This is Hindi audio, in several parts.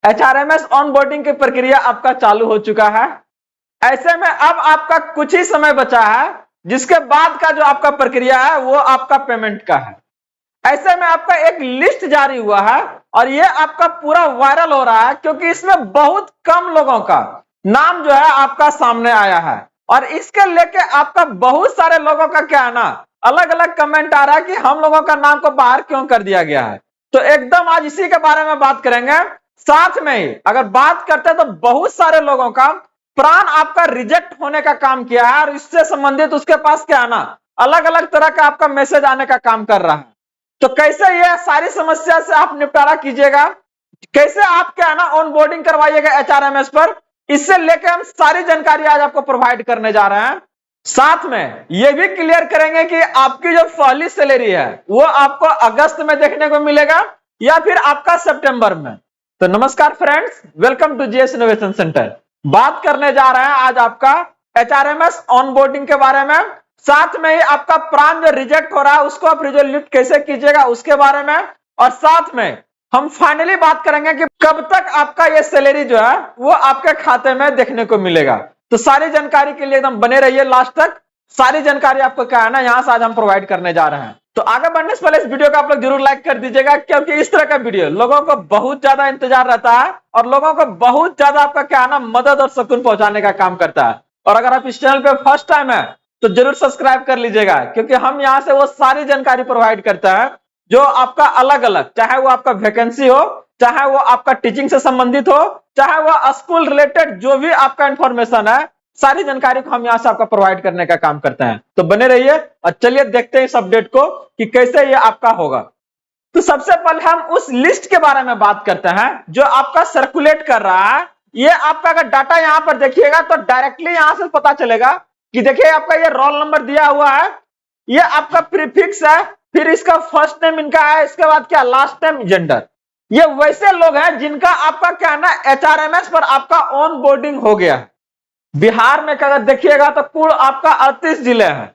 एचआरएमएस ऑनबोर्डिंग की प्रक्रिया आपका चालू हो चुका है। ऐसे में अब आपका कुछ ही समय बचा है, जिसके बाद का जो आपका प्रक्रिया है वो आपका पेमेंट का है। ऐसे में आपका एक लिस्ट जारी हुआ है और ये आपका पूरा वायरल हो रहा है, क्योंकि इसमें बहुत कम लोगों का नाम जो है आपका सामने आया है। और इसके लेके आपका बहुत सारे लोगों का क्या है ना, अलग अलग कमेंट आ रहा है कि हम लोगों का नाम को बाहर क्यों कर दिया गया है। तो एकदम आज इसी के बारे में बात करेंगे। साथ में ही अगर बात करते हैं तो बहुत सारे लोगों का प्राण आपका रिजेक्ट होने का काम किया है, और इससे संबंधित उसके पास क्या है ना, अलग अलग तरह का आपका मैसेज आने का काम कर रहा है। तो कैसे ये सारी समस्या से आप निपटारा कीजिएगा, कैसे आप क्या है ना ऑनबोर्डिंग करवाइएगा एचआरएमएस पर, इससे लेकर हम सारी जानकारी आज आपको प्रोवाइड करने जा रहे हैं। साथ में ये भी क्लियर करेंगे कि आपकी जो पहली सैलरी है वो आपको अगस्त में देखने को मिलेगा या फिर आपका सितंबर में। तो नमस्कार friends, welcome to GS innovation centre. बात करने जा रहे हैं आज आपका एचआरएमएस ऑनबोर्डिंग के बारे में। साथ में ही आपका प्राण जो रिजेक्ट हो रहा है उसको आप रिजोल्यूट कैसे कीजिएगा उसके बारे में, और साथ में हम फाइनली बात करेंगे कि कब तक आपका ये सैलरी जो है वो आपके खाते में देखने को मिलेगा। तो सारी जानकारी के लिए एकदम बने रहिए लास्ट तक। सारी जानकारी आपको क्या है ना यहां से आज हम प्रोवाइड करने जा रहे हैं। तो आगे बढ़ने से पहले इस वीडियो को आप लोग जरूर लाइक कर दीजिएगा, क्योंकि इस तरह का वीडियो लोगों को बहुत ज्यादा इंतजार रहता है और लोगों को बहुत ज्यादा आपका क्या है ना मदद और सुकून पहुंचाने का काम करता है। और अगर आप इस चैनल पे फर्स्ट टाइम है तो जरूर सब्सक्राइब कर लीजिएगा, क्योंकि हम यहां से वो सारी जानकारी प्रोवाइड करते हैं जो आपका अलग अलग, चाहे वो आपका वैकेंसी हो, चाहे वो आपका टीचिंग से संबंधित हो, चाहे वो स्कूल रिलेटेड जो भी आपका इंफॉर्मेशन है, सारी जानकारी को हम यहां से आपका प्रोवाइड करने का काम करते हैं। तो बने रहिए और चलिए देखते हैं इस अपडेट को कि कैसे ये आपका होगा। तो सबसे पहले हम उस लिस्ट के बारे में बात करते हैं जो आपका सर्कुलेट कर रहा है। ये आपका अगर डाटा यहां पर देखिएगा तो डायरेक्टली यहां से पता चलेगा कि देखिए आपका ये रोल नंबर दिया हुआ है, ये आपका प्रीफिक्स है, फिर इसका फर्स्ट नेम इनका है, इसके बाद क्या लास्ट नेम जेंडर। ये वैसे लोग हैं जिनका आपका क्या ना एचआरएमएस पर आपका ऑन बोर्डिंग हो गया है। बिहार में अगर देखिएगा तो कुल आपका 38 जिले हैं,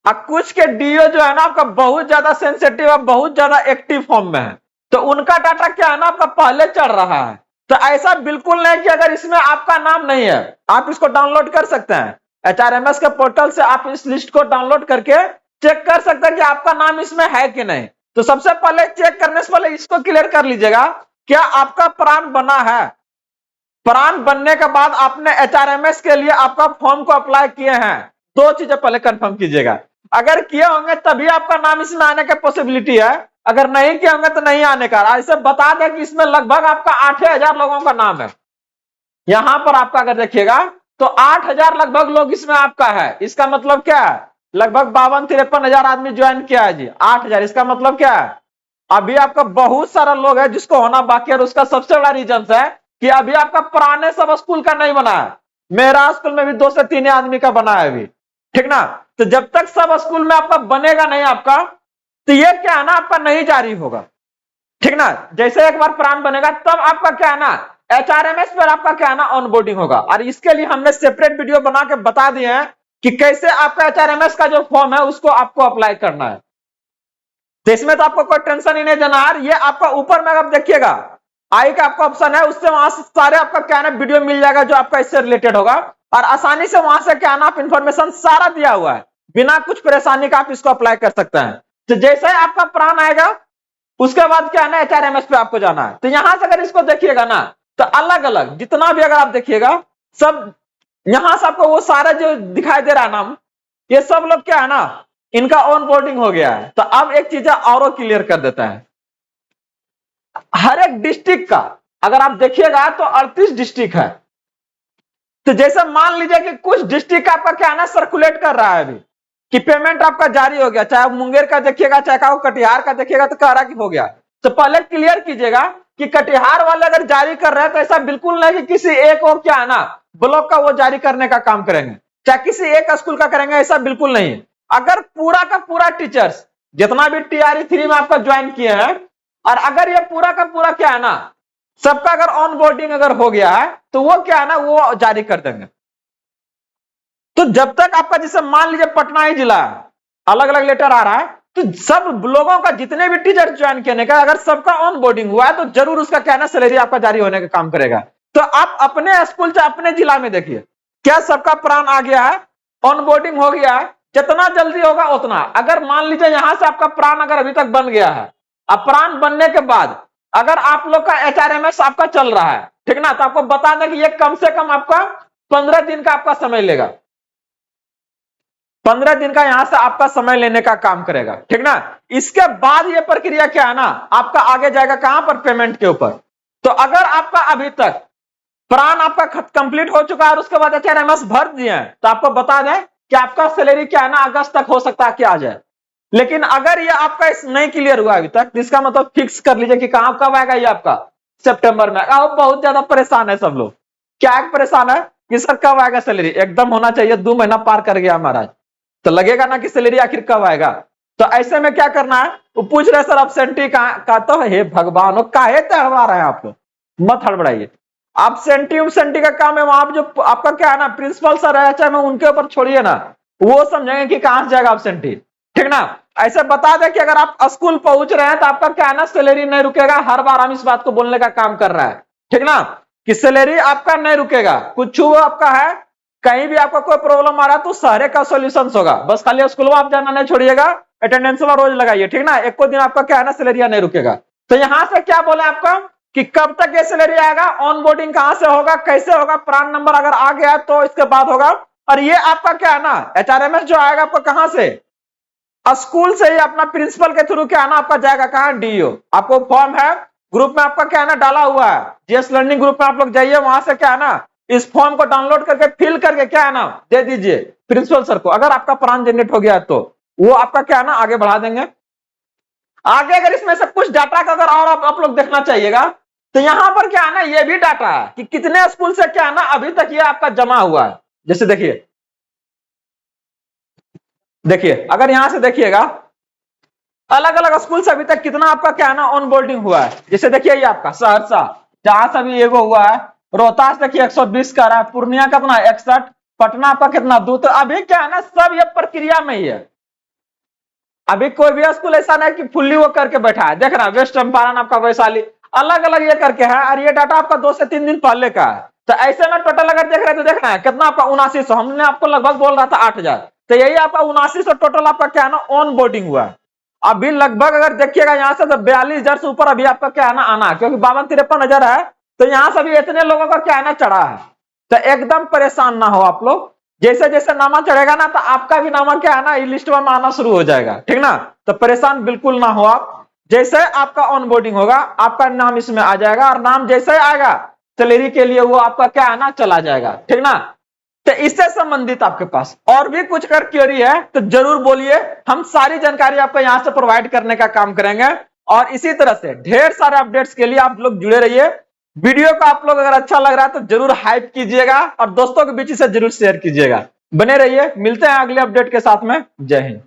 और कुछ के डीओ जो है ना आपका बहुत ज्यादा सेंसिटिव है, बहुत ज्यादा एक्टिव फॉर्म में है, तो उनका डाटा क्या है ना आपका पहले चढ़ रहा है। तो ऐसा बिल्कुल नहीं कि अगर इसमें आपका नाम नहीं है, आप इसको डाउनलोड कर सकते हैं एचआरएमएस के पोर्टल से, आप इस लिस्ट को डाउनलोड करके चेक कर सकते हैं कि आपका नाम इसमें है कि नहीं। तो सबसे पहले चेक करने से पहले इसको क्लियर कर लीजिएगा, क्या आपका प्राण बना है। प्राण बनने के बाद आपने एचआरएमएस के लिए आपका फॉर्म को अप्लाई किए हैं, दो चीजें पहले कंफर्म कीजिएगा। अगर किए होंगे तभी आपका नाम इसमें आने की पॉसिबिलिटी है, अगर नहीं किए होंगे तो नहीं आने का। ऐसे बता दें कि इसमें लगभग आपका 8,000 लोगों का नाम है। यहां पर आपका अगर देखिएगा तो 8,000 लगभग लोग इसमें आपका है। इसका मतलब क्या है, लगभग 52-53 हजार आदमी ज्वाइन किया है जी। 8,000 इसका मतलब क्या है, अभी आपका बहुत सारा लोग है जिसको होना बाकी है। और उसका सबसे बड़ा रीजन है कि अभी आपका पुराने सब स्कूल का नहीं बना है। मेरा स्कूल में भी 2 से 3 आदमी का बना है अभी, ठीक ना। तो जब तक सब स्कूल में आपका बनेगा नहीं आपका, तो ये क्या है ना आपका नहीं जारी होगा, ठीक ना। जैसे एक बार प्राण बनेगा तब आपका क्या है ना एचआरएमएस पर आपका क्या है ना ऑनबोर्डिंग होगा। और इसके लिए हमने सेपरेट वीडियो बना के बता दिए हैं कि कैसे आपका एचआरएमएस का जो फॉर्म है उसको आपको अप्लाई करना है। तो इसमें तो आपको कोई टेंशन ही नहीं देना है। ये आपका ऊपर में आप देखिएगा आई का आपका ऑप्शन है, उससे वहां से सारे आपका क्या है ना वीडियो मिल जाएगा जो आपका इससे रिलेटेड होगा, और आसानी से वहां से क्या है ना आप इंफॉर्मेशन सारा दिया हुआ है, बिना कुछ परेशानी का आप इसको अप्लाई कर सकते हैं। तो जैसे ही आपका प्राण आएगा उसके बाद क्या है ना एचआरएमएस पे आपको जाना है। तो यहां से अगर इसको देखिएगा ना तो अलग अलग जितना भी अगर आप देखिएगा सब यहां से आपको वो सारा जो दिखाई दे रहा है नाम, ये सब लोग क्या है ना इनका ऑन बोर्डिंग हो गया है। तो अब एक चीज और क्लियर कर देता है, हर एक डिस्ट्रिक्ट का अगर आप देखिएगा तो 38 डिस्ट्रिक्ट है। तो जैसे मान लीजिए कि कुछ डिस्ट्रिक्ट आपका क्या है ना सर्कुलेट कर रहा है अभी कि पेमेंट आपका जारी हो गया, चाहे मुंगेर का देखिएगा, चाहे कटिहार का देखिएगा तो कह रहा कि हो गया। तो पहले क्लियर कीजिएगा कि कटिहार वाले अगर जारी कर रहे हैं तो ऐसा बिल्कुल नहीं कि किसी एक को क्या है ना ब्लॉक का वो जारी करने का काम करेंगे, चाहे किसी एक स्कूल का करेंगे, ऐसा बिल्कुल नहीं है। अगर पूरा का पूरा टीचर्स जितना भी टीआरई 3 में आपका ज्वाइन किए हैं, और अगर ये पूरा का पूरा क्या है ना सबका अगर ऑन बोर्डिंग अगर हो गया है तो वो क्या है ना वो जारी कर देंगे। तो जब तक आपका जैसे मान लीजिए पटना ही जिला अलग अलग लेटर आ रहा है, तो सब लोगों का, जितने भी टीचर ज्वाइन करने का, अगर सबका ऑन बोर्डिंग हुआ है तो जरूर उसका क्या ना सैलरी आपका जारी होने का काम करेगा। तो आप अपने स्कूल से अपने जिला में देखिए, क्या सबका प्राण आ गया है, ऑन बोर्डिंग हो गया है, जितना जल्दी होगा उतना। अगर मान लीजिए यहां से आपका प्राण अगर अभी तक बन गया है, अब प्राण बनने के बाद अगर आप लोग का HRMS आपका चल रहा है, ठीक ना, तो आपको बता दें कि ये कम से कम आपका 15 दिन का आपका समय लेगा, 15 दिन का यहां से आपका समय लेने का काम करेगा, ठीक ना। इसके बाद ये प्रक्रिया क्या है ना, आपका आगे जाएगा कहां पर, पेमेंट के ऊपर। तो अगर आपका अभी तक प्राण आपका कंप्लीट हो चुका है और उसके बाद HRMS भर दिए हैं, तो आपको बता दें कि आपका सैलरी क्या है ना, अगस्त तक हो सकता है कि आ जाए। लेकिन अगर ये आपका नहीं क्लियर हुआ अभी तक, इसका मतलब फिक्स कर लीजिए कि कहां कब आएगा ये आपका, सितंबर में आएगा। बहुत ज्यादा परेशान है सब लोग, क्या परेशान है कि सर कब आएगा सैलरी, एकदम होना चाहिए, 2 महीना पार कर गया महाराज, तो लगेगा ना कि सैलरी आखिर कब आएगा। तो ऐसे में क्या करना है, वो पूछ रहे सर अब्सेंटी का, तो हे भगवान, वो काहे हड़बड़ा रहे हैं आप लोग, मत हड़बड़ाइए। अब्सेंटी का काम है, वहां जो आपका क्या है ना, प्रिंसिपल सर है, चाहे मैं उनके ऊपर छोड़िए ना, वो समझेंगे कि कहां से जाएगा अब्सेंटी, ठीक ना। ऐसे बता दें कि अगर आप स्कूल पहुंच रहे हैं तो आपका क्या है ना, सैलरी नहीं रुकेगा। हर बार हम इस बात को बोलने का काम कर रहा है, ठीक ना, कि सैलरी आपका नहीं रुकेगा। कुछ वो आपका है, कहीं भी आपका कोई प्रॉब्लम आ रहा है तो सारे का सॉल्यूशन होगा, बस खाली स्कूल में आप जाना नहीं छोड़िएगा, अटेंडेंस वाला रोज लगाइए, ठीक ना। एक को दिन आपका क्या है ना, सैलरी नहीं रुकेगा। तो यहां से क्या बोले आपका कि कब तक ये सैलरी आएगा, ऑन बोर्डिंग कहां से होगा, कैसे होगा, प्राण नंबर अगर आ गया तो इसके बाद होगा। और ये आपका क्या है ना, HRMS जो आएगा आपको कहां से, स्कूल से ही अपना प्रिंसिपल के थ्रू क्या है ना, आपका जाएगा कहां, DO। आपको फॉर्म है ग्रुप में आपका क्या है ना डाला हुआ है, GS लर्निंग ग्रुप में आप लोग जाइए, वहां से क्या है ना इस फॉर्म को डाउनलोड करके फिल करके क्या है ना दे दीजिए प्रिंसिपल सर को। अगर आपका प्राण जनरेट हो गया तो वो आपका क्या है ना आगे बढ़ा देंगे। आगे अगर इसमें से कुछ डाटा का अगर और आप लोग देखना चाहिएगा, तो यहां पर क्या है ना, ये भी डाटा है कि कितने स्कूल से क्या है ना अभी तक ये आपका जमा हुआ है। जैसे देखिए अगर यहां से देखिएगा, अलग अलग स्कूल से अभी तक कितना आपका क्या है ना ऑन बोर्डिंग हुआ है। जैसे देखिए ये आपका सहरसा, जहां से भी एगो हुआ है, रोहतास देखिए 120 का रहा है, पूर्णिया कितना 61, पटना आपका कितना 2। तो अभी क्या है ना सब ये प्रक्रिया में ही है, अभी कोई भी स्कूल ऐसा नहीं कि फुल्ली वो करके बैठा है। देख रहा है वेस्ट चंपारण आपका वैशाली अलग अलग ये करके है, और ये डाटा आपका 2 से 3 दिन पहले का है। तो ऐसे में टोटल अगर देख रहे हैं तो देखना है कितना आपका 7900, हमने आपको लगभग बोल रहा था 8000, तो यही आपका 7900 टोटल आपका क्या है ना ऑन बोर्डिंग हुआ है। अभी लगभग अगर देखिएगा यहाँ से तो 42,000 से ऊपर अभी आपका क्या है ना आना, क्योंकि 52-53,000 है, तो यहाँ से भी इतने लोगों का क्या है ना चढ़ा है। तो एकदम परेशान ना हो आप लोग, जैसे जैसे नामा चढ़ेगा ना तो आपका भी नामा क्या है ना लिस्ट में आना शुरू हो जाएगा, ठीक ना। तो परेशान बिल्कुल ना हो आप, जैसे आपका ऑन बोर्डिंग होगा आपका नाम इसमें आ जाएगा, और नाम जैसे आएगा सैलरी के लिए वो आपका क्या है ना चला जाएगा, ठीक ना। तो इससे संबंधित आपके पास और भी कुछ अगर क्वेरी है तो जरूर बोलिए, हम सारी जानकारी आपको यहां से प्रोवाइड करने का काम करेंगे। और इसी तरह से ढेर सारे अपडेट्स के लिए आप लोग जुड़े रहिए। वीडियो को आप लोग अगर अच्छा लग रहा है तो जरूर हाइप कीजिएगा और दोस्तों के बीच से जरूर शेयर कीजिएगा। बने रहिए, मिलते हैं अगले अपडेट के साथ में। जय हिंद।